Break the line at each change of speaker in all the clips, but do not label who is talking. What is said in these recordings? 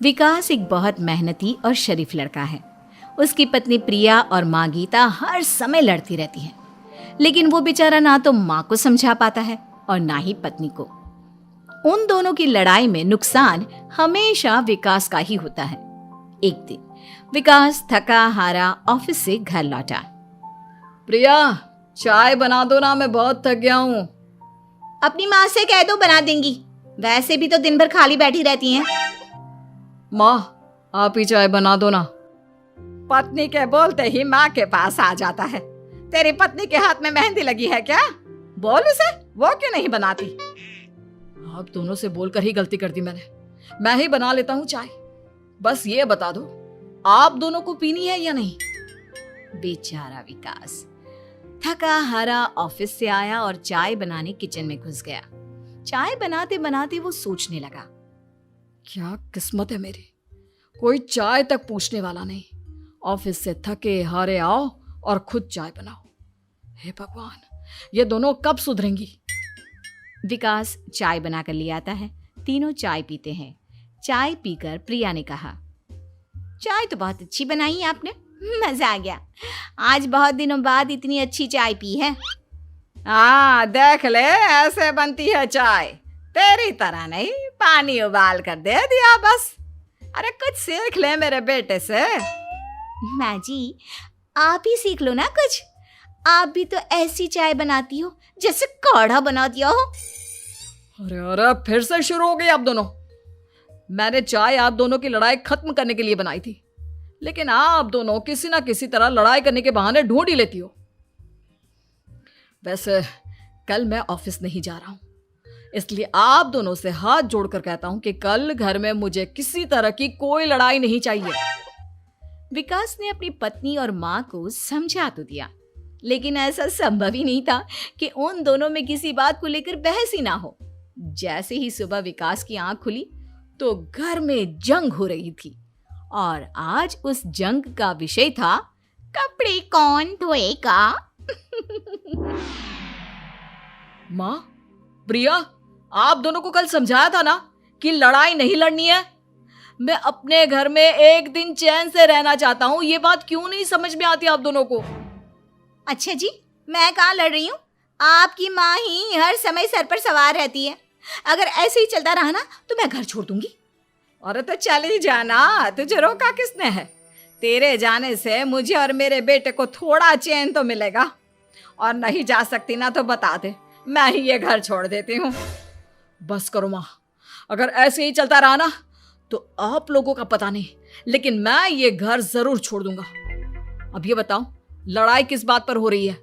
विकास एक बहुत मेहनती और शरीफ लड़का है। उसकी पत्नी प्रिया और माँ गीता हर समय लड़ती रहती है, लेकिन वो बेचारा ना तो माँ को समझा पाता है और ना ही पत्नी को। उन दोनों की लड़ाई में नुकसान हमेशा विकास का ही होता है। एक दिन विकास थका हारा ऑफिस से घर लौटा।
प्रिया, चाय बना दो ना, मैं बहुत थक गया हूँ।
अपनी माँ से कह दो, बना देंगी। वैसे भी तो दिन भर खाली बैठी रहती हैं।
माँ, आप ही चाय बना दो ना। पत्नी के बोलते ही माँ के पास आ जाता है। तेरी पत्नी के हाथ में मेहंदी लगी है क्या? बोल उसे, वो क्यों नहीं बनाती? आप दोनों से बोलकर ही गलती कर दी मैंने। मैं ही बना लेता हूँ चाय। बस ये बता दो, आप दोनों को पीनी है या नहीं?
बेचारा विकास थका हारा ऑफिस से आया और चाय बनाने किचन में घुस गया। चाय बनाते बनाते वो सोचने लगा,
क्या किस्मत है मेरी, कोई चाय तक पूछने वाला नहीं। ऑफिस से थके हारे आओ और खुद चाय बनाओ। हे भगवान, ये दोनों कब सुधरेंगी?
विकास चाय बनाकर ले आता है। तीनों चाय पीते हैं। चाय पीकर प्रिया ने कहा, चाय तो बहुत अच्छी बनाई है आपने, मजा आ गया। आज बहुत दिनों बाद इतनी अच्छी चाय पी है।
हाँ, देख ले, ऐसे बनती है चाय। तेरी तरह नहीं, पानी उबाल कर दे दिया बस। अरे कुछ सीख ले मेरे बेटे से।
माँ जी, आप ही सीख लो ना कुछ। आप भी तो ऐसी चाय बनाती हो जैसे काढ़ा बना दिया हो।
अरे अरे, फिर से शुरू हो गई आप दोनों। मैंने चाय आप दोनों की लड़ाई खत्म करने के लिए बनाई थी, लेकिन आप दोनों किसी ना किसी तरह लड़ाई करने के बहाने ढूंढ ही लेती हो। वैसे कल मैं ऑफिस नहीं जा रहा हूं, इसलिए आप दोनों से हाथ जोड़कर कहता हूं कि कल घर में मुझे किसी तरह की कोई लड़ाई नहीं चाहिए।
विकास ने अपनी पत्नी और माँ को समझा तो दिया, लेकिन ऐसा संभव ही नहीं था कि उन दोनों में किसी बात को लेकर बहस ही ना हो। जैसे ही सुबह विकास की आंख खुली तो घर में जंग हो रही थी, और आज उस जंग का विषय था कपड़े कौन धोएगा।
माँ, प्रिया, आप दोनों को कल समझाया था ना कि लड़ाई नहीं लड़नी है। मैं अपने घर में एक दिन चैन से रहना चाहता हूँ। ये बात क्यों नहीं समझ में आती आप दोनों को?
अच्छा जी, मैं कहाँ लड़ रही हूँ? आपकी माँ ही हर समय सर पर सवार रहती है। अगर ऐसे ही चलता रहा ना तो मैं घर छोड़ दूंगी।
अरे तो चली जाना, तुझे रोका किसने है? तेरे जाने से मुझे और मेरे बेटे को थोड़ा चैन तो मिलेगा। और नहीं जा सकती ना तो बता दे, मैं ही ये घर छोड़ देती हूँ। बस करो माँ, अगर ऐसे ही चलता रहा ना तो आप लोगों का पता नहीं, लेकिन मैं ये घर जरूर छोड़ दूंगा। अब ये बताओ, लड़ाई किस बात पर हो रही है?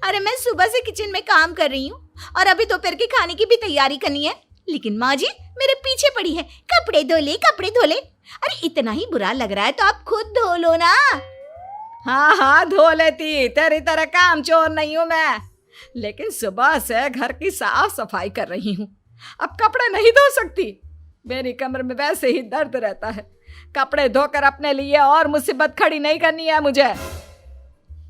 अरे मैं सुबह से किचन में काम कर रही हूँ और अभी दोपहर के खाने की भी तैयारी करनी है, लेकिन माँ जी मेरे पीछे पड़ी है, कपड़े धो ले, कपड़े धो ले। अरे इतना ही बुरा लग रहा है तो आप खुद धो लो ना।
हाँ हाँ, धो लेती, तेरी तरह काम चोर नहीं हूं मैं, लेकिन सुबह से घर की साफ सफाई कर रही हूँ, अब कपड़े नहीं धो सकती। मेरी कमर में वैसे ही दर्द रहता है। कपड़े धोकर अपने लिए और मुसीबत खड़ी नहीं करनी है मुझे।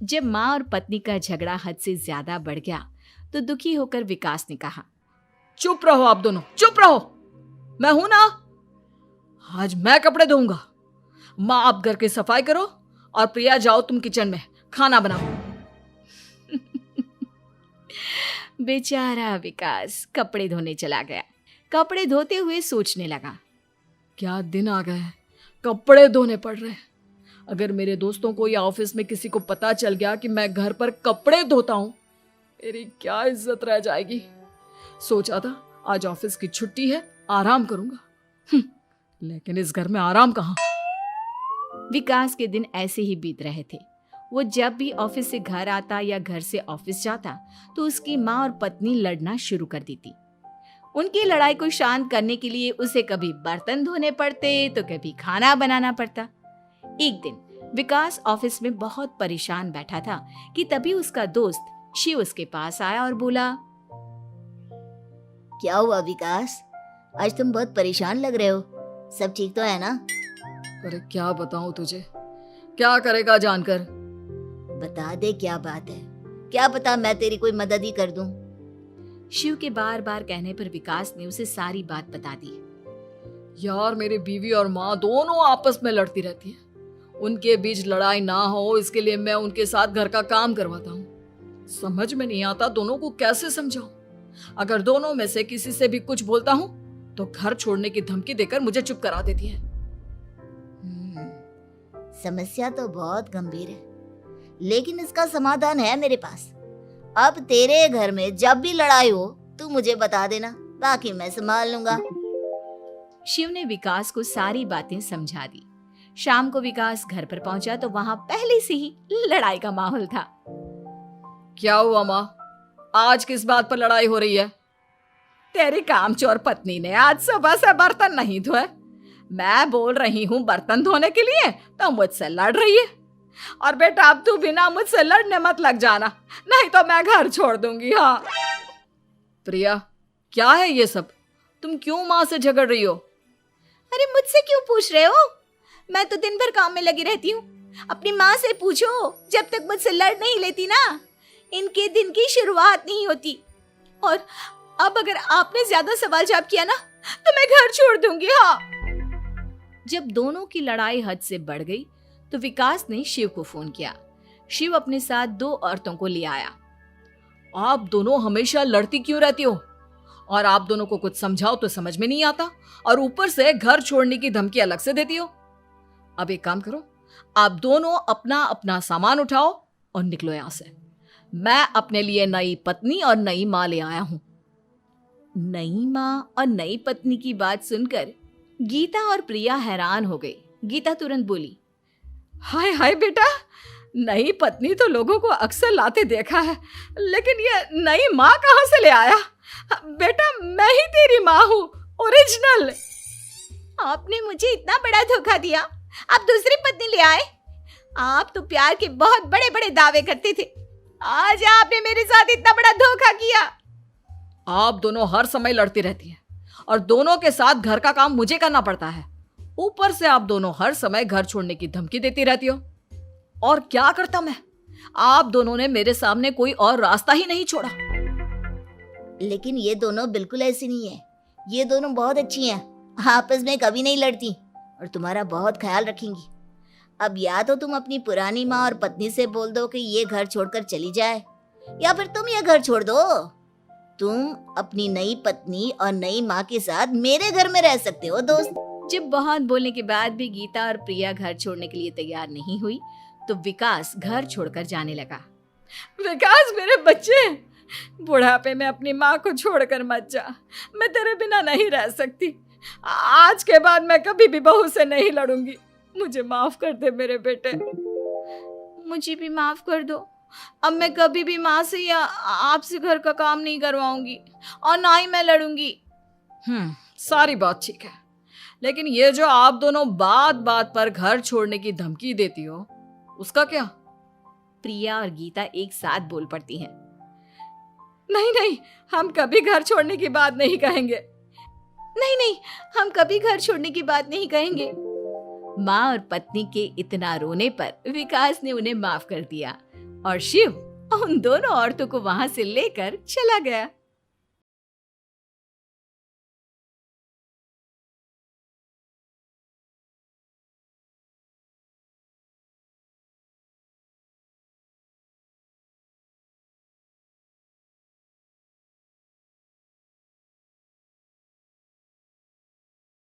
जब माँ और पत्नी का झगड़ा हद से ज्यादा बढ़ गया तो दुखी होकर विकास ने कहा,
चुप रहो आप दोनों, चुप रहो। मैं हूं ना, आज मैं कपड़े धोऊंगा। माँ, आप घर की सफाई करो और प्रिया, जाओ तुम किचन में खाना बनाओ।
बेचारा विकास कपड़े धोने चला गया। कपड़े धोते हुए सोचने लगा,
क्या दिन आ गए हैं, कपड़े धोने पड़ रहे हैं। अगर मेरे दोस्तों को या ऑफिस में किसी को पता चल गया कि मैं घर पर कपड़े धोता हूं, मेरी क्या इज्जत रह जाएगी। सोचा था आज ऑफिस की छुट्टी है, आराम करूंगा, लेकिन इस घर में आराम कहाँ।
विकास के दिन ऐसे ही बीत रहे थे। वो जब भी ऑफिस से घर आता या घर से ऑफिस जाता तो उसकी माँ और पत्नी लड़ना शुरू कर देती। उनकी लड़ाई को शांत करने के लिए उसे कभी बर्तन धोने पड़ते तो कभी खाना बनाना पड़ता। एक दिन विकास ऑफिस में बहुत परेशान बैठा था कि तभी उसका दोस्त शिव उसके पास आया और बोला,
क्या हुआ विकास, आज तुम बहुत परेशान लग रहे हो, सब ठीक तो है ना?
अरे क्या बताऊं तुझे, क्या करेगा जानकर।
बता दे क्या बात है, क्या पता मैं तेरी कोई मदद ही कर दूं।
शिव के बार बार कहने पर विकास ने उसे सारी बात बता दी।
यार मेरी बीवी और माँ दोनों आपस में लड़ती रहती है। उनके बीच लड़ाई ना हो इसके लिए मैं उनके साथ घर का काम करवाता हूँ। समझ में नहीं आता दोनों को कैसे समझाऊं। अगर दोनों में से किसी से भी कुछ बोलता हूँ तो घर छोड़ने की धमकी देकर मुझे चुप करा देती है।
समस्या तो बहुत गंभीर है, लेकिन इसका समाधान है मेरे पास। अब तेरे घर में जब भी लड़ाई हो तू मुझे बता देना, बाकी मैं संभाल लूंगा।
शिव ने विकास को सारी बातें समझा दी। शाम को विकास घर पर पहुंचा तो वहां पहले से ही लड़ाई का माहौल था।
क्या हुआ माँ, आज किस बात पर लड़ाई हो रही है? तेरी कामचोर पत्नी ने आज सुबह से बर्तन नहीं धोए। मैं बोल रही हूँ बर्तन धोने के लिए तो मुझसे लड़ रही है। और बेटा अब तू बिना मुझसे लड़ने मत लग जाना, नहीं तो मैं घर छोड़ दूंगी। हाँ प्रिया, क्या है ये सब? तुम क्यों माँ से झगड़ रही हो?
अरे मुझसे क्यों पूछ रहे हो? मैं तो दिन भर काम में लगी रहती हूँ। अपनी माँ से पूछो, जब तक मुझसे लड़ नहीं लेती ना इनके दिन की शुरुआत नहीं होती। और अब अगर आपने ज्यादा सवाल जवाब किया ना तो मैं घर छोड़ दूंगी। हाँ। जब दोनों की लड़ाई हद से बढ़ गई तो विकास ने शिव को फोन किया। शिव अपने साथ 2 औरतों को ले आया।
आप दोनों हमेशा लड़ती क्यों रहती हो? और आप दोनों को कुछ समझाओ तो समझ में नहीं आता, और ऊपर से घर छोड़ने की धमकी अलग से देती हो। अब एक काम करो, आप दोनों अपना अपना सामान उठाओ और निकलो यहां से। मैं अपने लिए नई पत्नी और नई माँ ले आया हूं।
नई माँ और नई पत्नी की बात सुनकर गीता और प्रिया हैरान हो गई। गीता तुरंत बोली,
हाय हाय बेटा, नई पत्नी तो लोगों को अक्सर लाते देखा है, लेकिन ये नई माँ कहाँ से ले आया? बेटा मैं ही तेरी माँ हूँ, ओरिजिनल।
आपने मुझे इतना बड़ा धोखा दिया, आप दूसरी पत्नी ले आए। आप तो प्यार के बहुत बड़े बड़े दावे करते थे, आज आपने मेरे साथ इतना बड़ा धोखा किया।
आप दोनों हर समय लड़ती रहती हैं और दोनों के साथ घर का काम मुझे करना पड़ता है। ऊपर से आप दोनों हर समय घर छोड़ने की धमकी देती रहती हो। और क्या करता मैं? आप दोनों ने मेरे सामने कोई और रास्ता ही नहीं छोड़ा।
लेकिन ये दोनों बिल्कुल ऐसी नहीं है। ये दोनों बहुत अच्छी हैं, आपस में कभी नहीं लड़ती और तुम्हारा बहुत ख्याल रखेंगी। अब या तो तुम अपनी पुरानी माँ और पत्नी से बोल दो कि ये घर छोड़कर चली जाए, या फिर तुम ये घर छोड़ दो। तुम अपनी नई पत्नी और नई माँ के साथ मेरे घर में रह सकते हो दोस्त।
जब बहुत बोलने के बाद भी गीता और प्रिया घर छोड़ने के लिए तैयार नहीं हुई तो विकास घर छोड़कर जाने लगा।
विकास मेरे बच्चे, बुढ़ापे में अपनी माँ को छोड़कर मत जा। मैं तेरे बिना नहीं रह सकती। आज के बाद मैं कभी भी बहू से नहीं लड़ूंगी। मुझे माफ कर दे मेरे बेटे।
मुझे भी माफ कर दो। अब मैं कभी भी माँ से या आपसे घर का काम नहीं करवाऊंगी और ना ही मैं लड़ूंगी।
सारी बात ठीक है, लेकिन ये जो आप दोनों बात बात पर घर छोड़ने की धमकी देती हो, उसका क्या?
प्रिया और गीता एक साथ बोल पड़ती हैं।
नहीं नहीं, हम कभी घर छोड़ने की बात नहीं कहेंगे।
नहीं नहीं, हम कभी घर छोड़ने की बात नहीं कहेंगे। माँ और पत्नी के इतना रोने पर विकास ने उन्हें माफ कर दिया और शिव उन दोनों औरतों को वहां से लेकर चला गया।